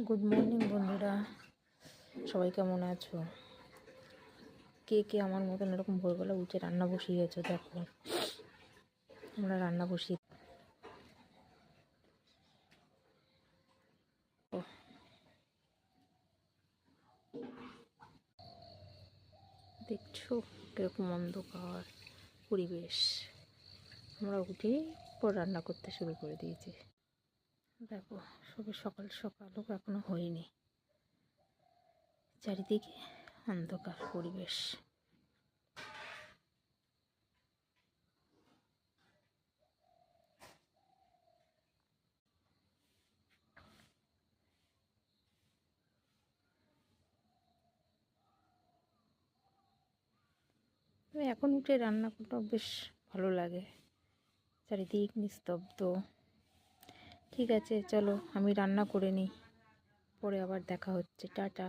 Good morning বন্ধুরা, সবাই কেমন আছো? কে কে আমার মতন এরকম ভোরবেলা উঠে রান্না বসিয়েছো? দেখো আমরা রান্না বসিয়ে দেখছো কিরকম অন্ধকার পরিবেশ। আমরা উঠে পর রান্না করতে শুরু করে দিয়েছি। দেখো সবে সকাল সকালও এখনো হয়নি, চারিদিকে অন্ধকার পরিবেশ। এখন উঠে রান্না করতেও বেশ ভালো লাগে, চারিদিক নিস্তব্ধ। ঠিক আছে, চলো আমি রান্না করে নিই, পরে আবার দেখা হচ্ছে। টাটা।